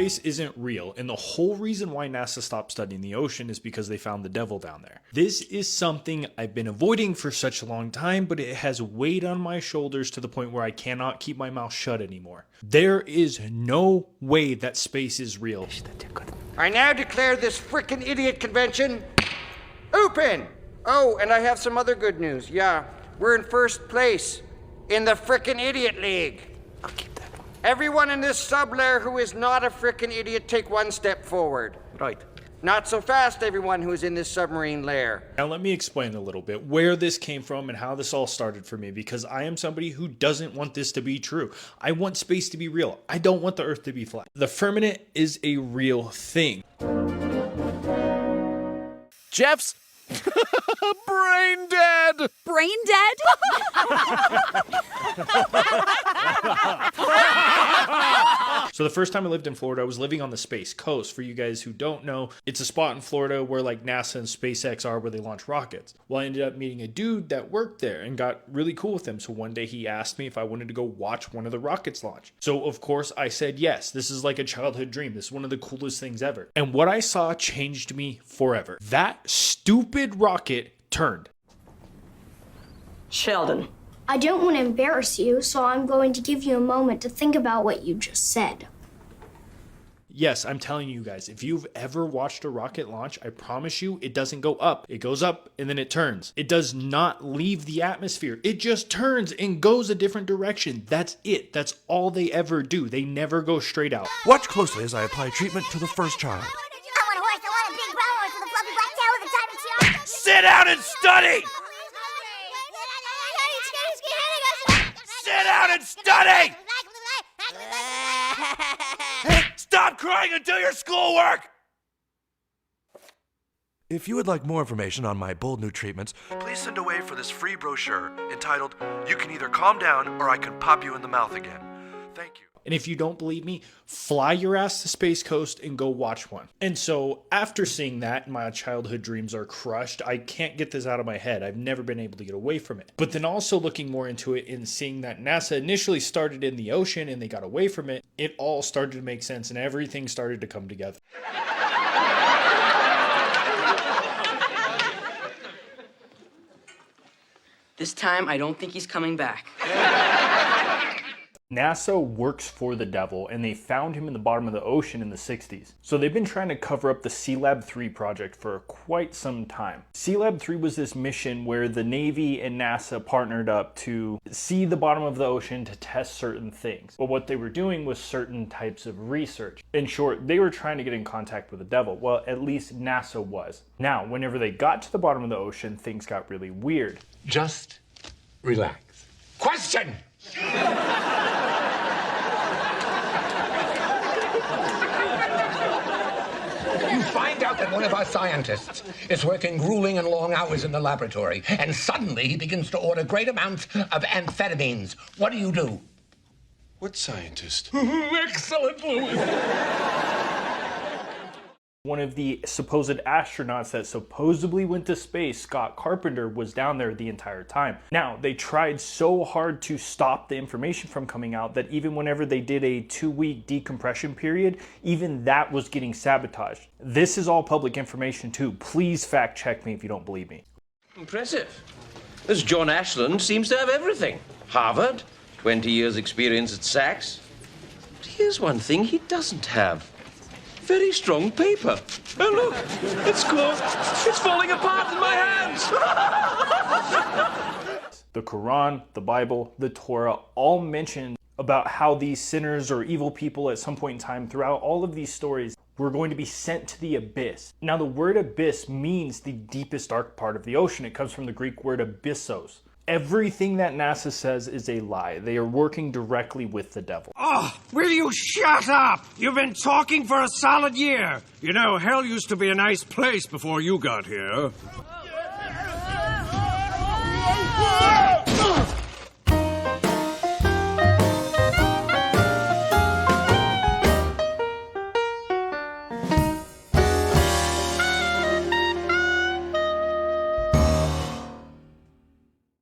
space isn't real, and the whole reason why NASA stopped studying the ocean is because they found the devil down there. This is something I've been avoiding for such a long time, but it has weighed on my shoulders to the point where I cannot keep my mouth shut anymore. There is no way that space is real. I now declare this frickin' idiot convention open! Oh, and I have some other good news. Yeah, we're in first place in the frickin' idiot league. I'll keep that. Everyone in this sub-layer who is not a frickin' idiot, take one step forward. Right. Not so fast, everyone who is in this submarine lair. Now let me explain a little bit where this came from and how this all started for me, because I am somebody who doesn't want this to be true. I want space to be real. I don't want the Earth to be flat. The firmament is a real thing. Jeff's brain dead! Brain dead? So the first time I lived in Florida, I was living on the Space Coast. For you guys who don't know, it's a spot in Florida where like NASA and SpaceX are, where they launch rockets. Well, I ended up meeting a dude that worked there and got really cool with him. So one day he asked me if I wanted to go watch one of the rockets launch. So of course I said yes. This is like a childhood dream. This is one of the coolest things ever. And what I saw changed me forever. That stupid rocket turned. Sheldon. I don't want to embarrass you, so I'm going to give you a moment to think about what you just said. Yes, I'm telling you guys, if you've ever watched a rocket launch, I promise you it doesn't go up. It goes up and then it turns. It does not leave the atmosphere. It just turns and goes a different direction. That's it. That's all they ever do. They never go straight out. Watch closely as I apply treatment to the first child. I want a horse, I want a big brown horse with a fluffy black tail with a diamond tiara. Sit down and study! Sit down and study! Stop crying and do your schoolwork! If you would like more information on my bold new treatments, please send away for this free brochure entitled, "You Can Either Calm Down or I Can Pop You in the Mouth Again." Thank you. And if you don't believe me, fly your ass to Space Coast and go watch one. And so after seeing that, my childhood dreams are crushed. I can't get this out of my head. I've never been able to get away from it. But then also looking more into it and seeing that NASA initially started in the ocean and they got away from it, it all started to make sense and everything started to come together. This time, I don't think he's coming back. NASA works for the devil, and they found him in the bottom of the ocean in the 60s. So they've been trying to cover up the Sealab 3 project for quite some time. Sealab 3 was this mission where the Navy and NASA partnered up to see the bottom of the ocean to test certain things. But what they were doing was certain types of research. In short, they were trying to get in contact with the devil. Well, at least NASA was. Now, whenever they got to the bottom of the ocean, things got really weird. Just relax. Question! You find out that one of our scientists is working grueling and long hours in the laboratory, and suddenly he begins to order great amounts of amphetamines. What do? What scientist? Excellent, Louis. One of the supposed astronauts that supposedly went to space, Scott Carpenter, was down there the entire time. Now, they tried so hard to stop the information from coming out that even whenever they did a 2-week decompression period, even that was getting sabotaged. This is all public information too. Please fact check me if you don't believe me. Impressive. This John Ashland seems to have everything. Harvard, 20 years experience at Sachs. But here's one thing he doesn't have. Very strong paper. Oh, look, it's closed. It's falling apart in my hands. The Quran, the Bible, the Torah all mention about how these sinners or evil people at some point in time throughout all of these stories were going to be sent to the abyss. Now, the word abyss means the deepest dark part of the ocean. It comes from the Greek word abyssos. Everything that NASA says is a lie. They are working directly with the devil. Oh, will you shut up? You've been talking for a solid year. You know, hell used to be a nice place before you got here.